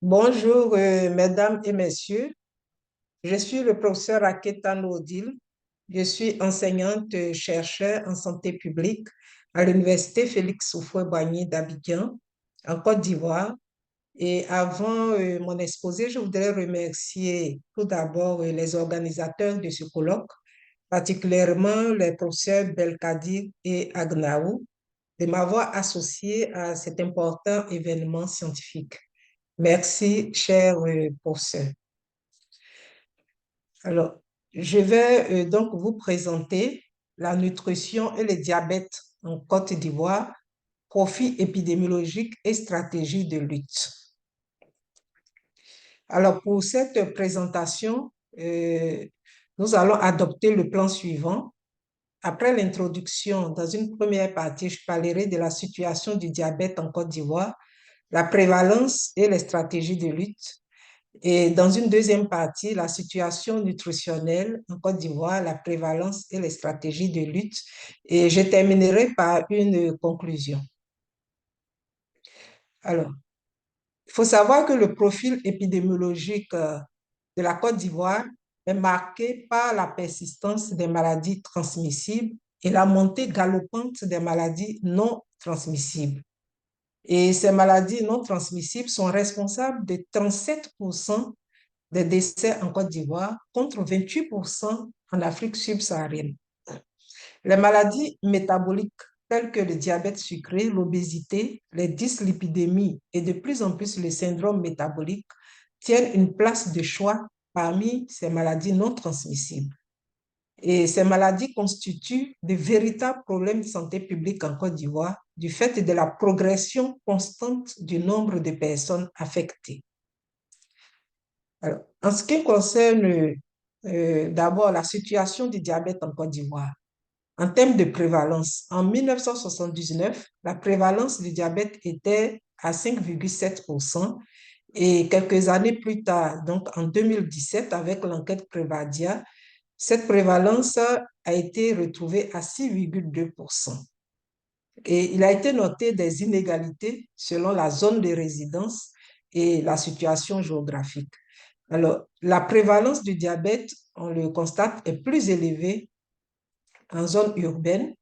Bonjour, mesdames et messieurs. Je suis le professeur Aketan Odile. Je suis enseignante chercheur en santé publique à l'Université Félix Houphouët-Boigny d'Abidjan, en Côte d'Ivoire. Et avant mon exposé, je voudrais remercier tout d'abord les organisateurs de ce colloque, particulièrement les professeurs Belkadir et Agnaou, de m'avoir associé à cet important événement scientifique. Merci, cher professeur. Alors, je vais donc vous présenter la nutrition et le diabète en Côte d'Ivoire, profil épidémiologique et stratégie de lutte. Alors, pour cette présentation, nous allons adopter le plan suivant. Après l'introduction, dans une première partie, je parlerai de la situation du diabète en Côte d'Ivoire, la prévalence et les stratégies de lutte. Et dans une deuxième partie, la situation nutritionnelle en Côte d'Ivoire, la prévalence et les stratégies de lutte. Et je terminerai par une conclusion. Alors, il faut savoir que le profil épidémiologique de la Côte d'Ivoire est marqué par la persistance des maladies transmissibles et la montée galopante des maladies non transmissibles. Et ces maladies non transmissibles sont responsables de 37% des décès en Côte d'Ivoire contre 28% en Afrique subsaharienne. Les maladies métaboliques telles que le diabète sucré, l'obésité, les dyslipidémies et de plus en plus le syndrome métabolique tiennent une place de choix parmi ces maladies non transmissibles. Et ces maladies constituent de véritables problèmes de santé publique en Côte d'Ivoire du fait de la progression constante du nombre de personnes affectées. Alors, en ce qui concerne d'abord la situation du diabète en Côte d'Ivoire, en termes de prévalence, en 1979, la prévalence du diabète était à 5,7% et quelques années plus tard, donc en 2017, avec l'enquête Prévadia, cette prévalence a été retrouvée à 6,2%. Et il a été noté des inégalités selon la zone de résidence et la situation géographique. Alors, la prévalence du diabète, on le constate, est plus élevée en zone urbaine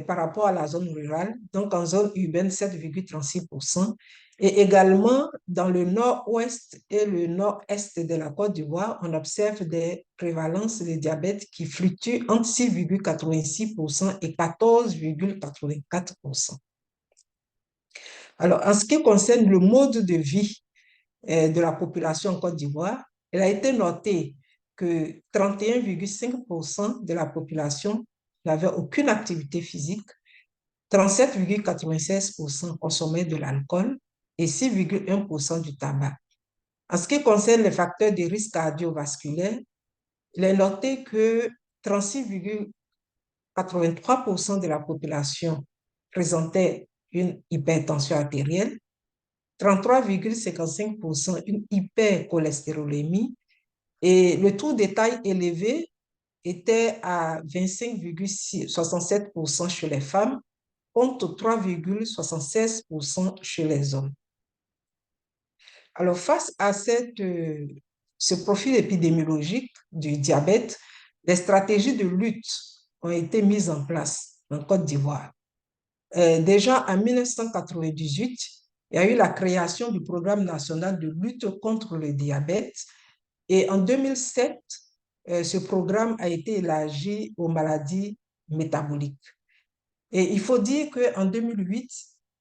par rapport à la zone rurale. Donc, en zone urbaine, 7,36%. Et également, dans le nord-ouest et le nord-est de la Côte d'Ivoire, on observe des prévalences de diabète qui fluctuent entre 6,86% et 14,84%. Alors, en ce qui concerne le mode de vie de la population en Côte d'Ivoire, il a été noté que 31,5% de la population n'avait aucune activité physique, 37,96% consommaient de l'alcool et 6,1% du tabac. En ce qui concerne les facteurs de risque cardiovasculaire, il est noté que 36,83% de la population présentait une hypertension artérielle, 33,55% une hypercholestérolémie et le taux de taille élevé était à 25,67% chez les femmes contre 3,76% chez les hommes. Alors, face à ce profil épidémiologique du diabète, des stratégies de lutte ont été mises en place en Côte d'Ivoire. Déjà en 1998, il y a eu la création du Programme national de lutte contre le diabète et en 2007, ce programme a été élargi aux maladies métaboliques. Et il faut dire qu'en 2008,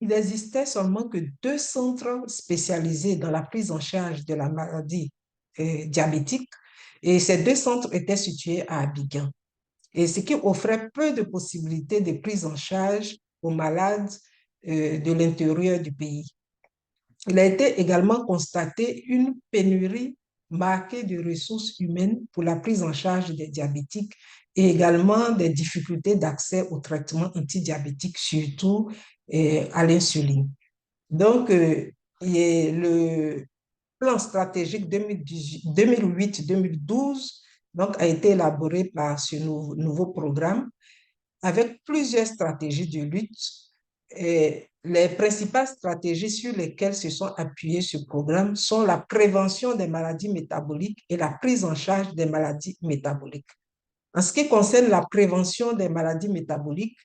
il n'existait seulement que 2 centres spécialisés dans la prise en charge de la maladie diabétique et ces 2 centres étaient situés à Abidjan. Et ce qui offrait peu de possibilités de prise en charge aux malades de l'intérieur du pays. Il a été également constaté une pénurie marquée de ressources humaines pour la prise en charge des diabétiques et également des difficultés d'accès aux traitements antidiabétiques, surtout à l'insuline. Donc, le plan stratégique 2008-2012 a été élaboré par ce nouveau programme avec plusieurs stratégies de lutte Les principales stratégies sur lesquelles se sont appuyés ce programme sont la prévention des maladies métaboliques et la prise en charge des maladies métaboliques. En ce qui concerne la prévention des maladies métaboliques,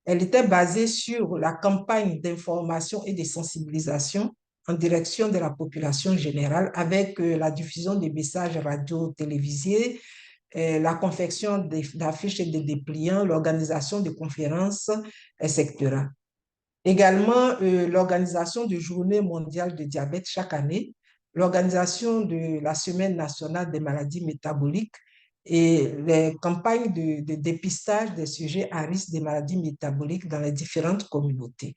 elle était basée sur la campagne d'information et de sensibilisation en direction de la population générale avec la diffusion des messages radio-télévisés, la confection d'affiches et de dépliants, l'organisation de conférences, etc. Également, l'organisation de Journée mondiale de diabète chaque année, l'organisation de la Semaine nationale des maladies métaboliques et les campagnes de dépistage des sujets à risque des maladies métaboliques dans les différentes communautés.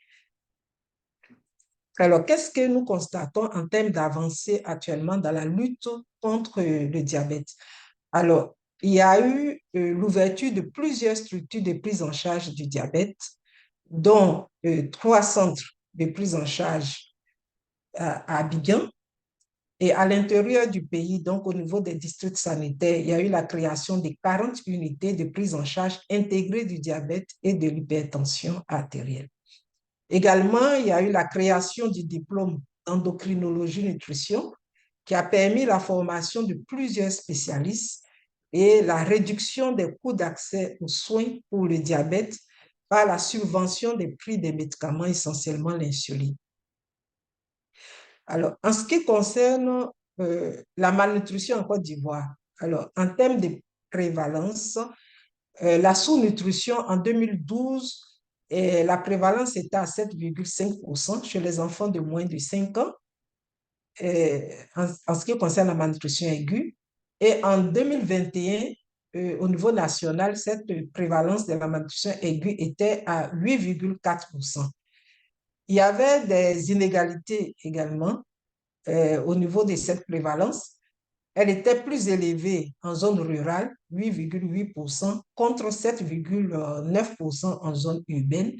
Alors, qu'est-ce que nous constatons en termes d'avancées actuellement dans la lutte contre le diabète? Alors, il y a eu l'ouverture de plusieurs structures de prise en charge du diabète, dont 3 centres de prise en charge à Abidjan. Et à l'intérieur du pays, donc au niveau des districts sanitaires, il y a eu la création de 40 unités de prise en charge intégrée du diabète et de l'hypertension artérielle. Également, il y a eu la création du diplôme d'endocrinologie nutrition qui a permis la formation de plusieurs spécialistes et la réduction des coûts d'accès aux soins pour le diabète par la subvention des prix des médicaments, essentiellement l'insuline. Alors, en ce qui concerne la malnutrition en Côte d'Ivoire, alors, en termes de prévalence, la sous-nutrition en 2012, la prévalence était à 7,5% chez les enfants de moins de 5 ans, en ce qui concerne la malnutrition aiguë. Et en 2021, au niveau national, cette prévalence de la malnutrition aiguë était à 8,4%. Il y avait des inégalités également au niveau de cette prévalence. Elle était plus élevée en zone rurale, 8,8%, contre 7,9% en zone urbaine.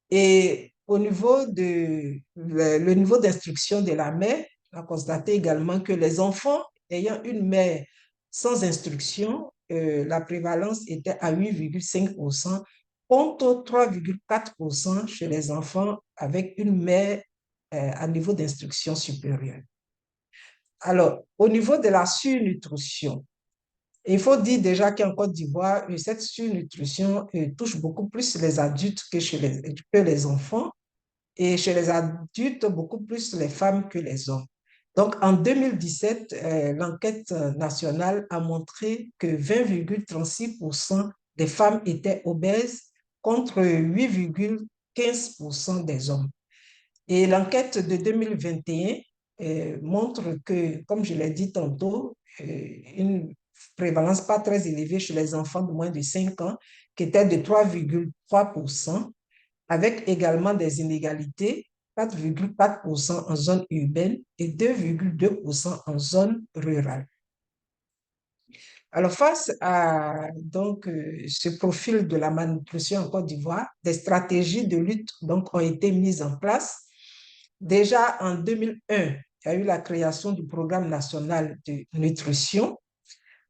Et au niveau le niveau d'instruction de la mère, on a constaté également que les enfants ayant une mère sans instruction, la prévalence était à 8,5% contre 3,4% chez les enfants avec une mère à niveau d'instruction supérieure. Alors, au niveau de la surnutrition, il faut dire déjà qu'en Côte d'Ivoire, cette surnutrition touche beaucoup plus les adultes que les enfants, et chez les adultes, beaucoup plus les femmes que les hommes. Donc, en 2017, l'enquête nationale a montré que 20,36% des femmes étaient obèses contre 8,15% des hommes. Et l'enquête de 2021 montre que, comme je l'ai dit tantôt, une prévalence pas très élevée chez les enfants de moins de 5 ans, qui était de 3,3%, avec également des inégalités, 4,4% en zone urbaine et 2,2% en zone rurale. Alors, face à donc, ce profil de la malnutrition en Côte d'Ivoire, des stratégies de lutte donc, ont été mises en place. Déjà en 2001, il y a eu la création du programme national de nutrition.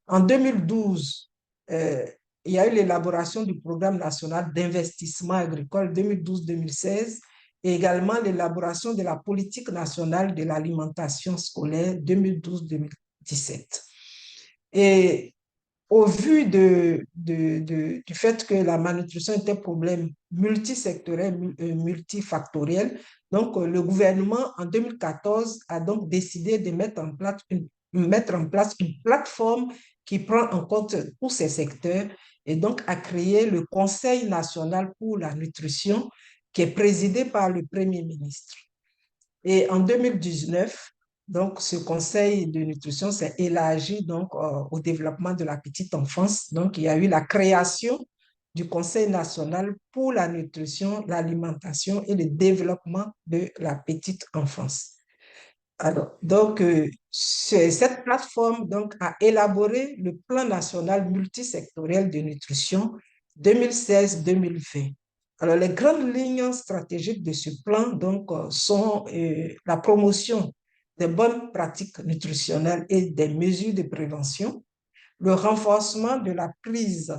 En 2012, il y a eu l'élaboration du programme national d'investissement agricole 2012-2016 et également l'élaboration de la politique nationale de l'alimentation scolaire 2012-2017. Et au vu du fait que la malnutrition était un problème multisectoriel, multifactoriel, donc le gouvernement en 2014 a donc décidé de mettre en place une plateforme qui prend en compte tous ces secteurs et donc a créé le Conseil national pour la nutrition qui est présidé par le Premier ministre. Et en 2019, donc, ce conseil de nutrition s'est élargi donc, au développement de la petite enfance. Donc, il y a eu la création du Conseil national pour la nutrition, l'alimentation et le développement de la petite enfance. Alors, donc, cette plateforme donc, a élaboré le plan national multisectoriel de nutrition 2016-2020. Alors, les grandes lignes stratégiques de ce plan donc, sont la promotion des bonnes pratiques nutritionnelles et des mesures de prévention, le renforcement de la prise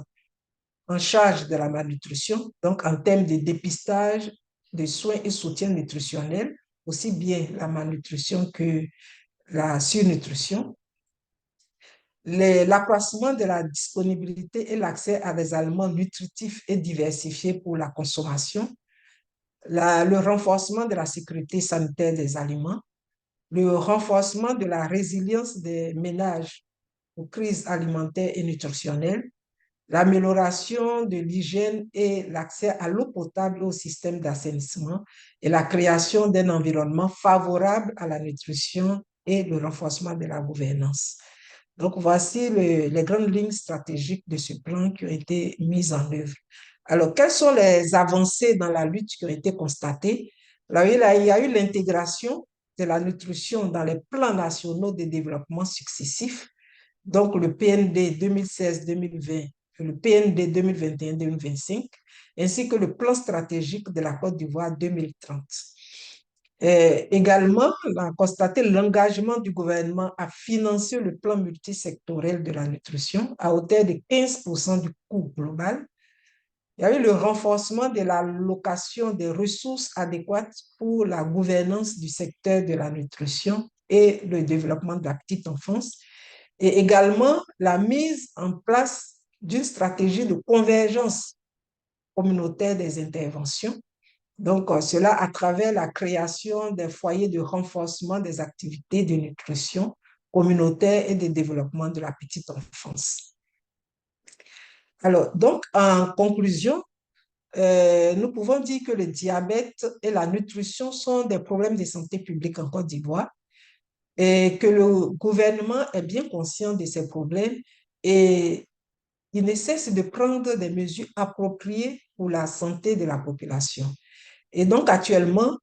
en charge de la malnutrition, donc en termes de dépistage de soins et soutien nutritionnel, aussi bien la malnutrition que la surnutrition, l'accroissement de la disponibilité et l'accès à des aliments nutritifs et diversifiés pour la consommation, le renforcement de la sécurité sanitaire des aliments, le renforcement de la résilience des ménages aux crises alimentaires et nutritionnelles, l'amélioration de l'hygiène et l'accès à l'eau potable et au système d'assainissement et la création d'un environnement favorable à la nutrition et le renforcement de la gouvernance. Donc, voici les grandes lignes stratégiques de ce plan qui ont été mises en œuvre. Alors, quelles sont les avancées dans la lutte qui ont été constatées? Alors, il y a eu l'intégration de la nutrition dans les plans nationaux de développement successifs, donc le PND 2016-2020, le PND 2021-2025, ainsi que le plan stratégique de la Côte d'Ivoire 2030. Également, on a constaté l'engagement du gouvernement à financer le plan multisectoriel de la nutrition à hauteur de 15% du coût global. Il y a eu le renforcement de l'allocation des ressources adéquates pour la gouvernance du secteur de la nutrition et le développement de la petite enfance, et également la mise en place d'une stratégie de convergence communautaire des interventions. Donc, cela à travers la création des foyers de renforcement des activités de nutrition communautaire et de développement de la petite enfance. Alors, donc, en conclusion, nous pouvons dire que le diabète et la nutrition sont des problèmes de santé publique en Côte d'Ivoire et que le gouvernement est bien conscient de ces problèmes et il ne cesse de prendre des mesures appropriées pour la santé de la population. Et donc, actuellement,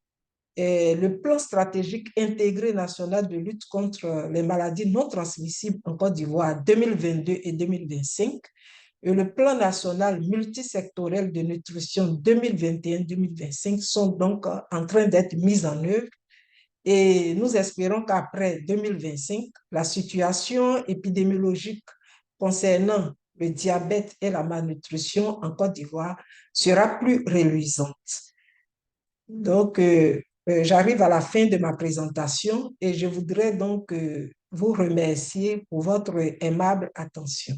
le plan stratégique intégré national de lutte contre les maladies non transmissibles en Côte d'Ivoire 2022 et 2025 et le plan national multisectoriel de nutrition 2021-2025 sont donc en train d'être mis en œuvre et nous espérons qu'après 2025, la situation épidémiologique concernant le diabète et la malnutrition en Côte d'Ivoire sera plus reluisante. Donc, j'arrive à la fin de ma présentation et je voudrais donc vous remercier pour votre aimable attention.